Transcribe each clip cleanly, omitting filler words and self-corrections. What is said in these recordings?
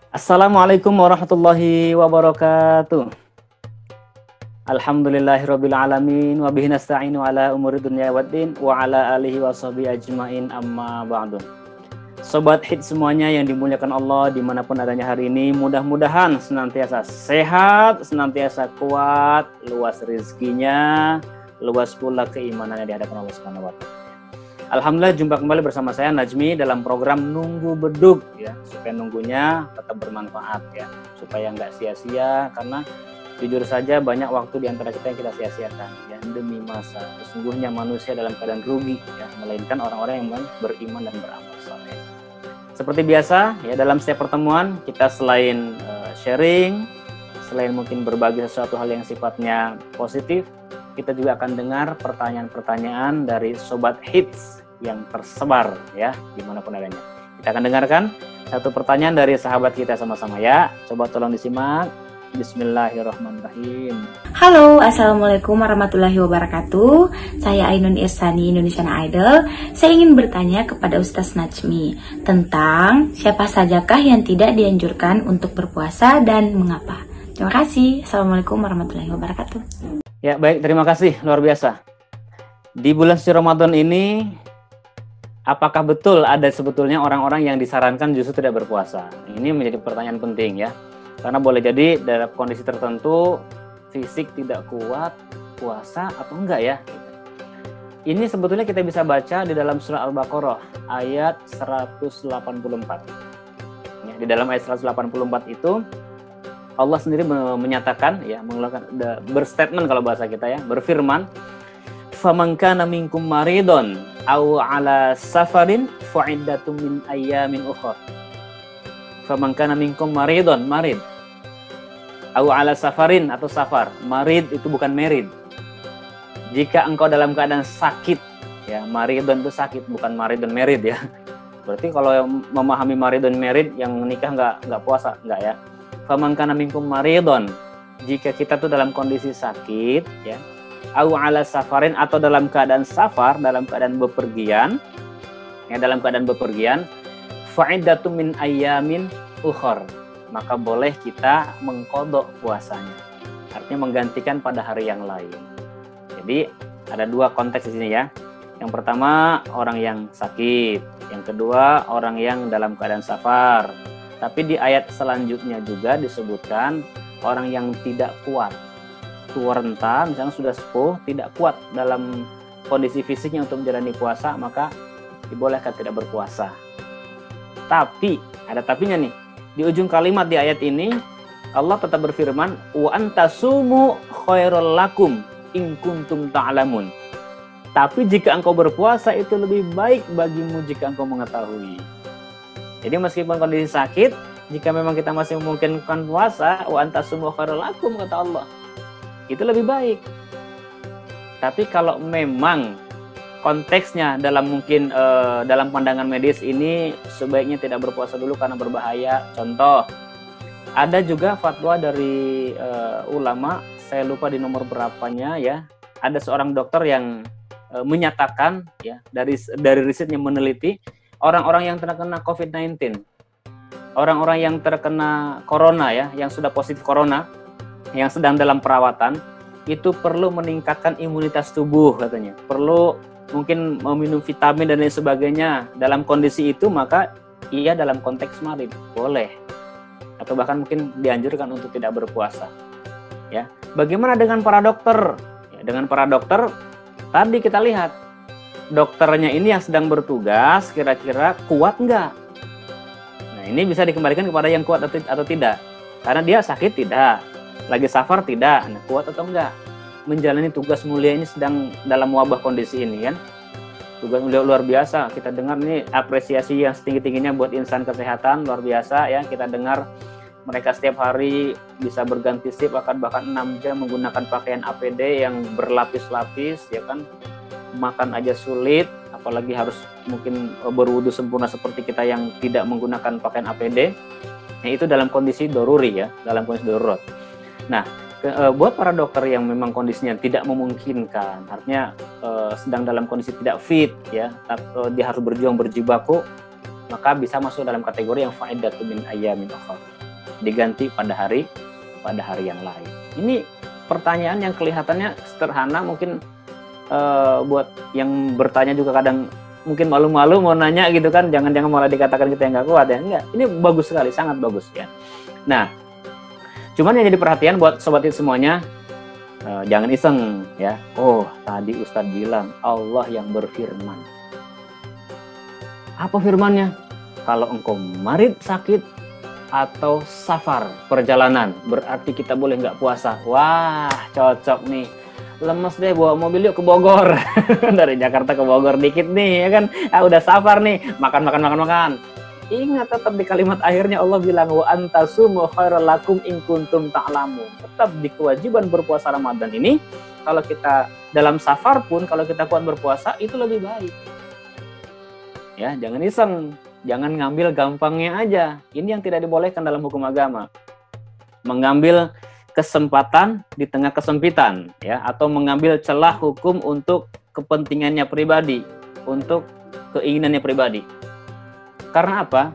Assalamualaikum warahmatullahi wabarakatuh. Alhamdulillahirabbil alamin wa bihi nasta'inu ala umuri dunya waddin wa ala alihi washabihi ajmain amma ba'du. Sobat hit semuanya yang dimuliakan Allah dimanapun adanya hari ini, mudah-mudahan senantiasa sehat, senantiasa kuat, luas rezekinya, luas pula keimanannya di hadapan Allah Subhanahu wa taala. Alhamdulillah jumpa kembali bersama saya Najmi dalam program Nunggu Bedug ya, supaya nunggunya tetap bermanfaat ya, supaya nggak sia-sia, karena jujur saja banyak waktu di antara kita yang kita sia-siakan ya demi masa. Sesungguhnya manusia dalam keadaan rugi ya, melainkan orang-orang yang beriman dan beramal saleh. Seperti biasa ya, dalam setiap pertemuan kita selain sharing, selain mungkin berbagi sesuatu hal yang sifatnya positif, kita juga akan dengar pertanyaan-pertanyaan dari Sobat Hits yang tersebar ya dimanapun adanya. Kita akan dengarkan satu pertanyaan dari sahabat kita sama-sama ya. Coba tolong disimak. Bismillahirrahmanirrahim. Halo, Assalamualaikum warahmatullahi wabarakatuh. Saya Ainun Irsani, Indonesian Idol. Saya ingin bertanya kepada Ustaz Najmi tentang siapa sajakah yang tidak dianjurkan untuk berpuasa dan mengapa. Terima kasih. Assalamualaikum warahmatullahi wabarakatuh. Ya baik, terima kasih, luar biasa. Di bulan suci Ramadan ini, apakah betul ada sebetulnya orang-orang yang disarankan justru tidak berpuasa? Ini menjadi pertanyaan penting ya. Karena boleh jadi dalam kondisi tertentu, fisik tidak kuat, puasa atau enggak ya. Ini sebetulnya kita bisa baca di dalam surah Al-Baqarah ayat 184. Ya, di dalam ayat 184 itu, Allah sendiri menyatakan ya, mengeluarkan berstatement kalau bahasa kita ya, berfirman, "Faman kana minkum maridon aw ala safarin fa iddatum min ayyamin ukhra." Faman kana minkum maridon, marid. Aw ala safarin atau safar. Marid itu bukan merid. Jika engkau dalam keadaan sakit ya, maridon itu sakit, bukan maridon merid ya. Berarti kalau memahami maridon merid yang menikah enggak puasa, enggak ya. Faman kana minkum maridon, jika kita tuh dalam kondisi sakit ya, au ala safarin atau dalam keadaan safar, dalam keadaan bepergian ya, dalam keadaan bepergian, fa'iddatum min ayyamin ukhar, maka boleh kita mengqadha puasanya, artinya menggantikan pada hari yang lain. Jadi ada dua konteks di sini ya. Yang pertama orang yang sakit, yang kedua orang yang dalam keadaan safar. Tapi di ayat selanjutnya juga disebutkan orang yang tidak kuat, tua renta, misalnya sudah sepuh, tidak kuat dalam kondisi fisiknya untuk menjalani puasa, maka dibolehkan tidak berpuasa. Tapi, ada tapinya nih, di ujung kalimat di ayat ini, Allah tetap berfirman, wa antasumu khairul lakum in kuntum ta'lamun. Tapi jika engkau berpuasa itu lebih baik bagimu jika engkau mengetahui. Jadi meskipun kondisi sakit, jika memang kita masih memungkinkan puasa, wa antasumu khairul lakum, kata Allah, itu lebih baik. Tapi kalau memang konteksnya dalam mungkin dalam pandangan medis ini sebaiknya tidak berpuasa dulu karena berbahaya. Contoh, ada juga fatwa dari ulama, saya lupa di nomor berapanya ya. Ada seorang dokter yang menyatakan ya, dari risetnya meneliti orang-orang yang terkena COVID-19, orang-orang yang terkena corona ya, yang sudah positif corona, yang sedang dalam perawatan, itu perlu meningkatkan imunitas tubuh katanya. Perlu mungkin meminum vitamin dan lain sebagainya. Dalam kondisi itu maka ia dalam konteks marid boleh, atau bahkan mungkin dianjurkan untuk tidak berpuasa. Ya, bagaimana dengan para dokter? Ya, dengan para dokter tadi kita lihat dokternya ini yang sedang bertugas kira-kira kuat nggak? Nah ini bisa dikembalikan kepada yang kuat atau tidak. Karena dia sakit tidak, lagi safar tidak, nah kuat atau enggak? Menjalani tugas mulia ini sedang dalam wabah kondisi ini kan. Tugas mulia luar biasa, kita dengar ini apresiasi yang setinggi-tingginya buat insan kesehatan, luar biasa ya. Kita dengar mereka setiap hari bisa berganti shift bahkan 6 jam menggunakan pakaian APD yang berlapis-lapis ya kan. Makan aja sulit, apalagi harus mungkin berwudu sempurna seperti kita yang tidak menggunakan pakaian APD. Nah, itu dalam kondisi daruri ya, dalam kondisi darurat. Nah, buat para dokter yang memang kondisinya tidak memungkinkan, artinya sedang dalam kondisi tidak fit ya, dia harus berjuang berjibaku, maka bisa masuk dalam kategori yang fa'idatun min ayyamin ukhar, diganti pada hari yang lain. Ini pertanyaan yang kelihatannya sederhana, mungkin buat yang bertanya juga kadang mungkin malu-malu mau nanya gitu kan, jangan-jangan malah dikatakan kita yang nggak kuat ya. Enggak, ini bagus sekali, sangat bagus ya. Nah, cuman yang jadi perhatian buat sobat it semuanya, jangan iseng ya. Oh, tadi Ustadz bilang Allah yang berfirman. Apa firmannya? Kalau engkau marid, sakit, atau safar, perjalanan, berarti kita boleh nggak puasa. Wah, cocok nih. Lemes deh, bawa mobil yuk ke Bogor. Dari Jakarta ke Bogor dikit nih, ya kan? Udah safar nih, makan. Ingat tetap di kalimat akhirnya Allah bilang wa antasumu khairul lakum in kuntum ta'lamun. Tetap di kewajiban berpuasa Ramadan ini, kalau kita dalam safar pun kalau kita kuat berpuasa itu lebih baik. Ya, jangan iseng, jangan ngambil gampangnya aja. Ini yang tidak dibolehkan dalam hukum agama. Mengambil kesempatan di tengah kesempitan, ya, atau mengambil celah hukum untuk kepentingannya pribadi, untuk keinginannya pribadi. Karena apa?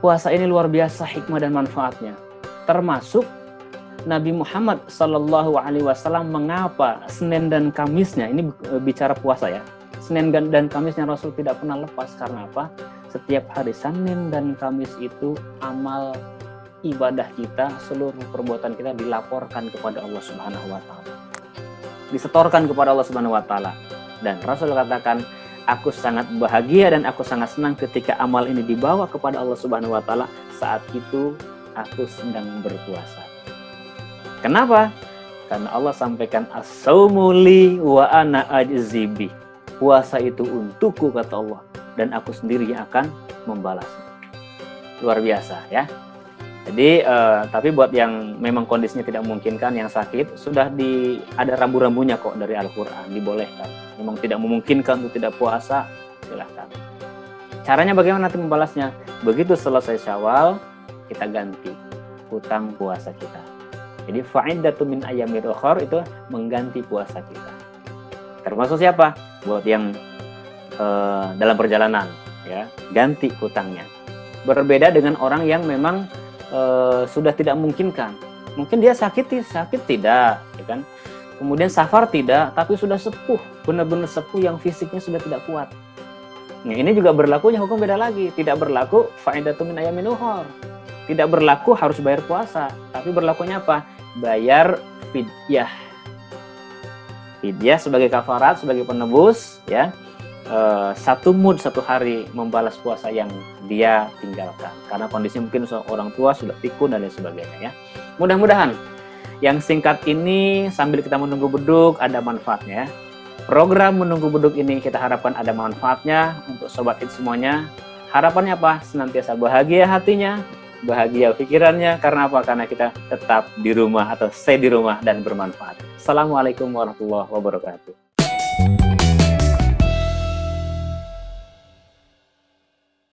Puasa ini luar biasa hikmah dan manfaatnya. Termasuk Nabi Muhammad SAW mengapa Senin dan Kamisnya, ini bicara puasa ya, Senin dan Kamisnya Rasul tidak pernah lepas. Karena apa? Setiap hari Senin dan Kamis itu amal ibadah kita, seluruh perbuatan kita dilaporkan kepada Allah Subhanahu wa taala. Disetorkan kepada Allah Subhanahu wa taala. Dan Rasul katakan, aku sangat bahagia dan aku sangat senang ketika amal ini dibawa kepada Allah Subhanahu wa taala, saat itu aku sedang berpuasa. Kenapa? Karena Allah sampaikan as-saumu li wa ana ajzibi. Puasa itu untukku kata Allah, dan aku sendiri yang akan membalasnya. Luar biasa ya. Jadi, tapi buat yang memang kondisinya tidak memungkinkan, yang sakit, sudah ada rambu-rambunya kok dari Al-Quran, dibolehkan. Memang tidak memungkinkan untuk tidak puasa, silahkan. Caranya bagaimana nanti membalasnya? Begitu selesai Syawal, kita ganti hutang puasa kita. Jadi, fa'iddatun min ayyamil ukhar itu mengganti puasa kita. Termasuk siapa? Buat yang dalam perjalanan, ya, ganti hutangnya. Berbeda dengan orang yang memang sudah tidak memungkinkan. Mungkin dia sakit tidak, ya kan? Kemudian safar tidak, tapi sudah sepuh, benar-benar sepuh yang fisiknya sudah tidak kuat. Nah, ini juga berlakunya hukum beda lagi. Tidak berlaku fa'iddatun min ayyamin ukhar. Tidak berlaku harus bayar puasa, tapi berlakunya apa? Bayar fidyah. Fidyah sebagai kafarat, sebagai penebus, ya. Satu hari membalas puasa yang dia tinggalkan karena kondisi mungkin orang tua sudah pikun dan lain sebagainya ya. Mudah-mudahan yang singkat ini sambil kita menunggu beduk ada manfaatnya. Program menunggu beduk ini kita harapkan ada manfaatnya untuk sobat it semuanya. Harapannya apa? Senantiasa bahagia hatinya, bahagia pikirannya. Karena apa? Karena kita tetap di rumah atau stay di rumah dan bermanfaat. Assalamualaikum warahmatullahi wabarakatuh.